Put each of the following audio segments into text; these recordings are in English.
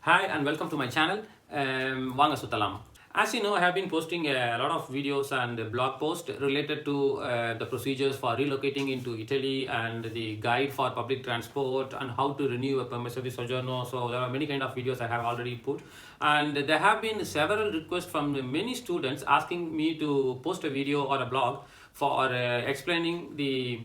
Hi and welcome to my channel. Vanga Sutalam. As you know, I have been posting a lot of videos and blog posts related to the procedures for relocating into Italy and the guide for public transport and how to renew a permesso di soggiorno. So there are many kind of videos I have already put, and there have been several requests from many students asking me to post a video or a blog for explaining the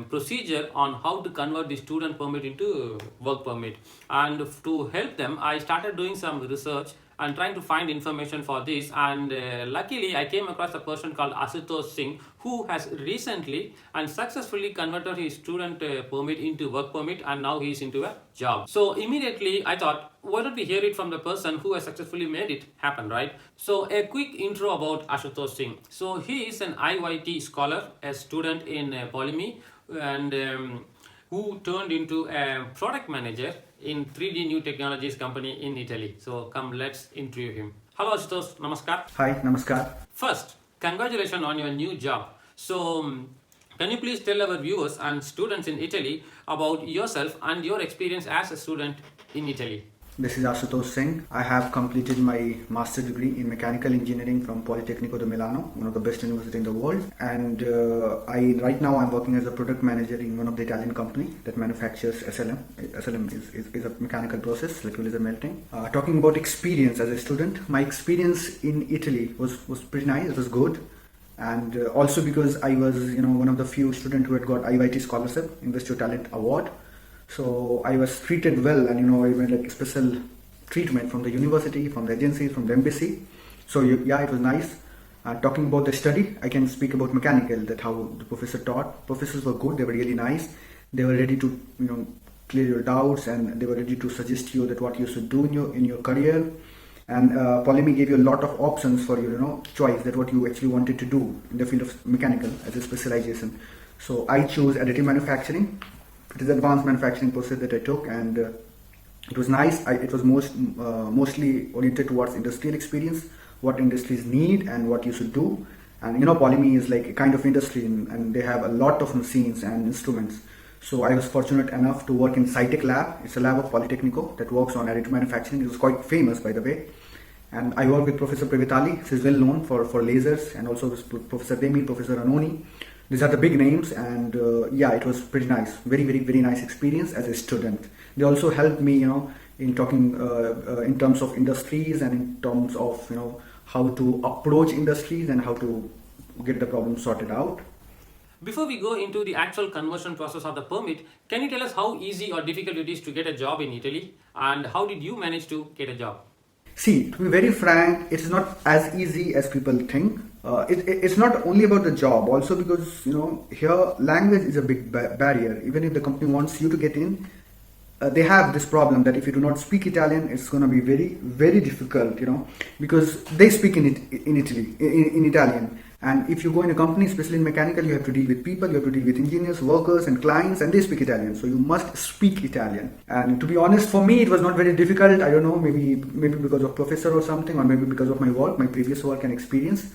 procedure on how to convert the student permit into work permit. And to help them, I started doing some research and trying to find information for this, and luckily I came across a person called Asutosh Singh, who has recently and successfully converted his student permit into work permit, and now he is into a job. So immediately I thought, why don't we hear it from the person who has successfully made it happen, right? So a quick intro about Asutosh Singh. So he is an IYT scholar, a student in PoliMi, and who turned into a product manager in 3D New Technologies company in Italy. So come, let's interview him. Hello Asutosh, namaskar. Hi, namaskar. First, congratulations on your new job. So can you please tell our viewers and students in Italy about yourself and your experience as a student in Italy? This is Asutosh Singh. I have completed my master's degree in mechanical engineering from Politecnico di Milano, one of the best universities in the world. And right now I'm working as a product manager in one of the Italian company that manufactures SLM. SLM is a mechanical process, like laser melting. Talking about experience as a student, my experience in Italy was pretty nice. It was good. And also because I was one of the few students who had got IYT scholarship, Invest Your Talent Award. So I was treated well, and I went like special treatment from the university, from the agencies, from the embassy. So yeah, it was nice. Talking about the study, I can speak about mechanical, that how the professor taught. Professors were good, they were really nice. They were ready to clear your doubts, and they were ready to suggest you that what you should do in your career. And PoliMi gave you a lot of options for your choice, that what you actually wanted to do in the field of mechanical as a specialization. So I chose additive manufacturing. It is advanced manufacturing process that I took, and it was nice. It was mostly oriented towards industrial experience, what industries need and what you should do. And PoliMi is like a kind of industry, and they have a lot of machines and instruments. So I was fortunate enough to work in SciTech lab. It's a lab of Politecnico that works on additive manufacturing. It was quite famous, by the way. And I work with Professor Previtali. He's well known for lasers, and also with Professor Demi, Professor Anoni. These are the big names, and yeah, it was pretty nice. Very, very, very nice experience as a student. They also helped me, in talking in terms of industries and in terms of how to approach industries and how to get the problem sorted out. Before we go into the actual conversion process of the permit, can you tell us how easy or difficult it is to get a job in Italy, and how did you manage to get a job? See, to be very frank, it's not as easy as people think. It's not only about the job, also because here language is a big barrier. Even if the company wants you to get in, they have this problem that if you do not speak Italian, it's going to be very, very difficult. Because they speak in Italy in Italian. And if you go in a company, especially in mechanical, you have to deal with people, you have to deal with engineers, workers and clients, and they speak Italian. So you must speak Italian. And to be honest, for me, it was not very difficult. I don't know, maybe because of professor or something, or maybe because of my work, my previous work and experience.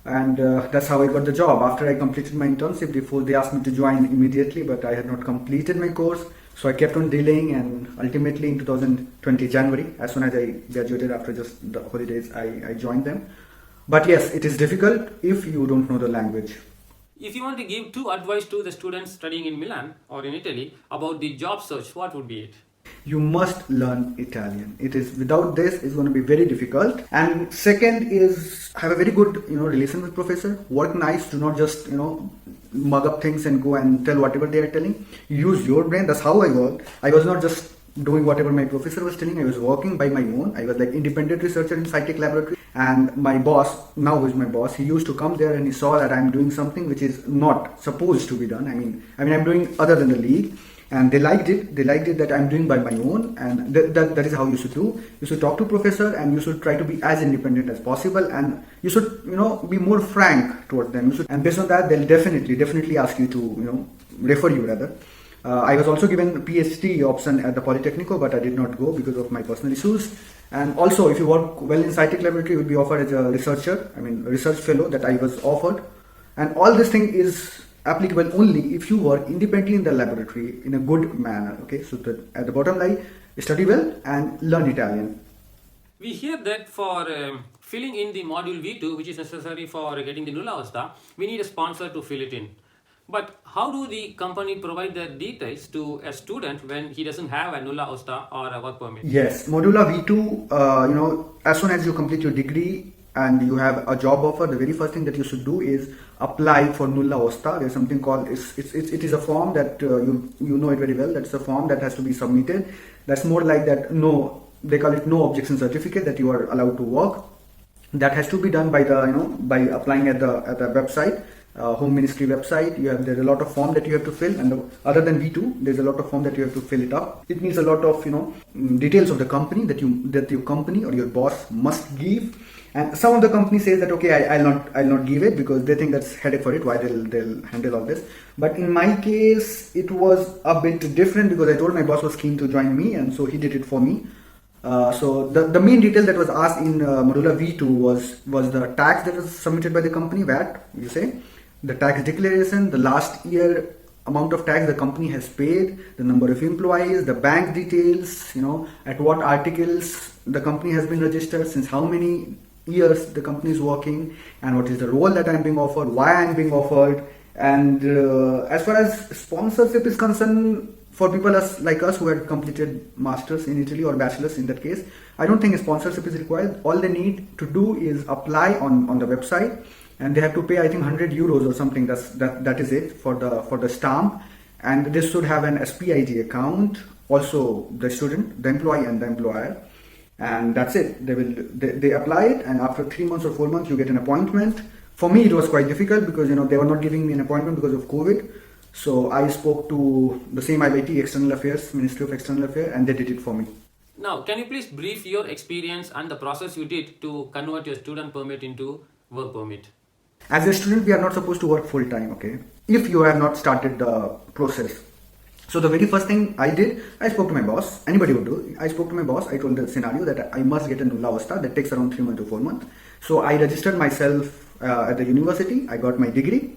And that's how I got the job. After I completed my internship, they asked me to join immediately, but I had not completed my course. So I kept on delaying, and ultimately in 2020 January, as soon as I graduated after just the holidays, I joined them. But yes, it is difficult if you don't know the language. If you want to give two advice to the students studying in Milan or in Italy about the job search, what would be it? You must learn Italian. It is, without this, it's going to be very difficult. And second is, have a very good relation with professor. Work nice. Do not just mug up things and go and tell whatever they are telling. Use your brain. That's how I worked. I was not just doing whatever my professor was telling. I was working by my own. I was like independent researcher in SciTech laboratory. And my boss, now who is my boss, he used to come there and he saw that I'm doing something which is not supposed to be done. I mean I'm doing other than the league. And they liked it. They liked it that I'm doing by my own, and that is how you should do. You should talk to professor, and you should try to be as independent as possible, and you should be more frank towards them. And based on that, they'll definitely ask you to refer you rather. I was also given a PhD option at the Politecnico, but I did not go because of my personal issues. And also, if you work well in SciTech laboratory, you will be offered as a researcher. Research fellow that I was offered, and all this thing is applicable only if you work independently in the laboratory in a good manner. Okay, so at the bottom line, study well and learn Italian. We hear that for filling in the module V2, which is necessary for getting the Nulla Osta, we need a sponsor to fill it in. But how do the company provide their details to a student when he doesn't have a Nulla Osta or a work permit? Yes, Modula V2, as soon as you complete your degree and you have a job offer, the very first thing that you should do is apply for Nulla Osta. There's something called, it is a form that you know it very well. That's a form that has to be submitted. That's more like that, no, they call it no objection certificate, that you are allowed to work. That has to be done by by applying at the website. Home Ministry website. There's a lot of form that you have to fill, and other than V2, there's a lot of form that you have to fill it up. It needs a lot of details of the company that your company or your boss must give. And some of the company says that okay, I'll not give it because they think that's headache for it. Why they'll handle all this. But in my case, it was a bit different because I told my boss was keen to join me, and so he did it for me. So the main detail that was asked in Modula V2 was the tax that was submitted by the company, VAT, you say. The tax declaration, the last year amount of tax the company has paid, the number of employees, the bank details, at what articles the company has been registered, since how many years the company is working, and what is the role that I'm being offered, why I'm being offered. And as far as sponsorship is concerned, for people like us who had completed masters in Italy or bachelors in that case, I don't think a sponsorship is required. All they need to do is apply on the website, and they have to pay, I think, 100 euros or something. That is it for the stamp. And this should have an SPID account, also the student, the employee and the employer. And that's it. They apply it, and after 3 months or 4 months you get an appointment. For me it was quite difficult because they were not giving me an appointment because of COVID. So I spoke to the same IIT External Affairs, Ministry of External Affairs, and they did it for me. Now, can you please brief your experience and the process you did to convert your student permit into work permit? As a student, we are not supposed to work full time, okay? If you have not started the process. So the very first thing I did, I spoke to my boss. Anybody would do. I spoke to my boss. I told the scenario that I must get a Nulla Osta that takes around 3 months to 4 months. So I registered myself at the university. I got my degree,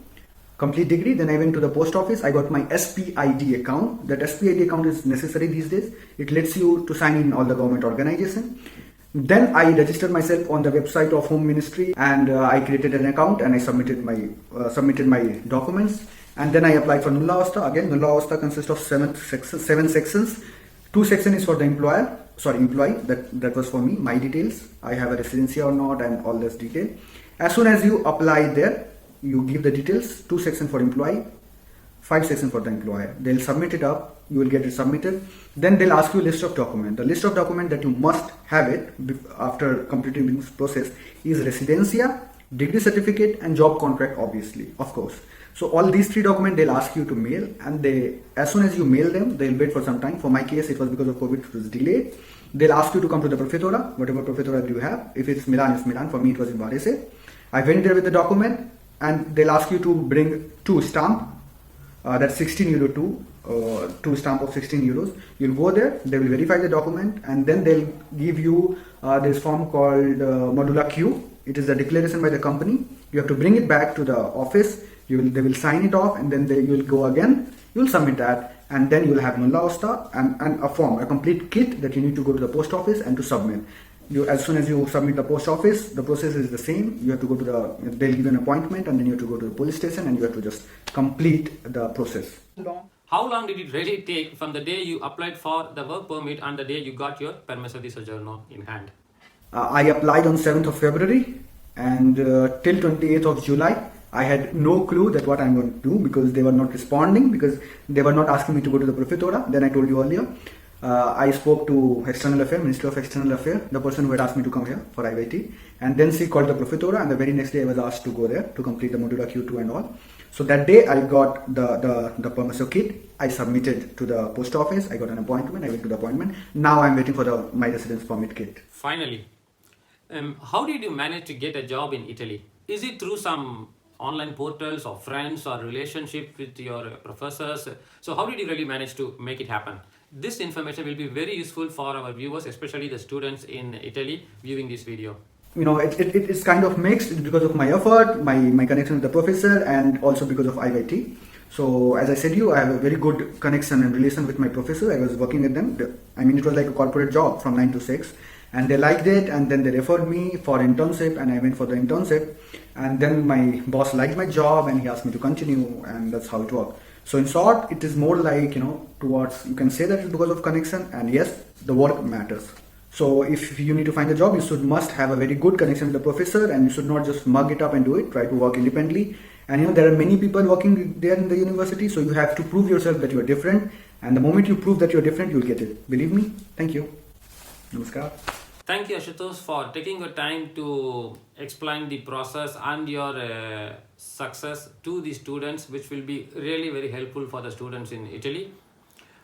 complete degree. Then I went to the post office. I got my SPID account. That SPID account is necessary these days. It lets you to sign in all the government organization. Then I registered myself on the website of Home Ministry, and I created an account and I submitted my documents. And then I applied for Nulla Osta. Again, Nulla Osta consists of 7 sections. 2 sections is for the employee. That was for me, my details. I have a residency or not, and all this detail. As soon as you apply there, you give the details. 2 sections for employee, 5 sections for the employer. They'll submit it up. You will get it submitted. Then they'll ask you a list of documents. The list of documents that you must have it after completing this process is residencia, degree certificate, and job contract, obviously, of course. So all these 3 documents they'll ask you to mail, and as soon as you mail them, they'll wait for some time. For my case, it was because of COVID, it was delayed. They'll ask you to come to the prefettura, whatever prefettura you have. If it's Milan, it's Milan. For me, it was in Varese. I went there with the document, and they'll ask you to bring 2 stamp. That's 16 euro 2 stamp of 16 euros. You'll go there, they will verify the document, and then they'll give you this form called Modula Q. It is a declaration by the company. You have to bring it back to the office. They will sign it off, and then you will go again. You will submit that, and then you will have Nulla Osta and a form, a complete kit that you need to go to the post office and to submit. As soon as you submit the post office, the process is the same. You have to go to they'll give you an appointment, and then you have to go to the police station, and you have to just complete the process. How long did it really take from the day you applied for the work permit and the day you got your permesso di soggiorno in hand? I applied on 7th of February, and till 28th of July, I had no clue that what I'm going to do because they were not responding, because they were not asking me to go to the prefettura. Then I told you earlier. I spoke to External Affairs, Ministry of External Affairs, the person who had asked me to come here for IIT, and then she called the prefettura, and the very next day I was asked to go there to complete the Modula Q2 and all. So that day I got the permesso kit. I submitted to the post office. I got an appointment. I went to the appointment. Now I'm waiting for my residence permit kit. Finally, how did you manage to get a job in Italy? Is it through some online portals or friends or relationship with your professors? So how did you really manage to make it happen? This information will be very useful for our viewers, especially the students in Italy viewing this video. It's kind of mixed because of my effort, my connection with the professor, and also because of IIT. So as I said you, I have a very good connection and relation with my professor. I was working with them. I mean, it was like a corporate job from 9 to 6. And they liked it, and then they referred me for internship, and I went for the internship. And then my boss liked my job, and he asked me to continue, and that's how it worked. So in short, it is more like, towards, you can say that it's because of connection, and yes, the work matters. So if you need to find a job, you must have a very good connection with the professor, and you should not just mug it up and do it. Try to work independently. And there are many people working there in the university, so you have to prove yourself that you are different. And the moment you prove that you are different, you'll get it. Believe me. Thank you. Namaskar. Thank you, Ashutosh, for taking your time to explain the process and your success to the students, which will be really very helpful for the students in Italy.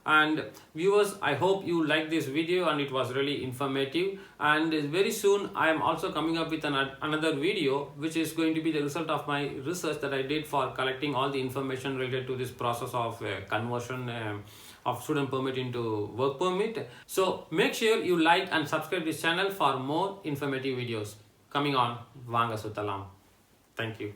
And viewers, I hope you like this video and it was really informative. And very soon I am also coming up with another video, which is going to be the result of my research that I did for collecting all the information related to this process of conversion of student permit into work permit. So make sure you like and subscribe this channel for more informative videos coming on Vanga Sutalam. Thank you.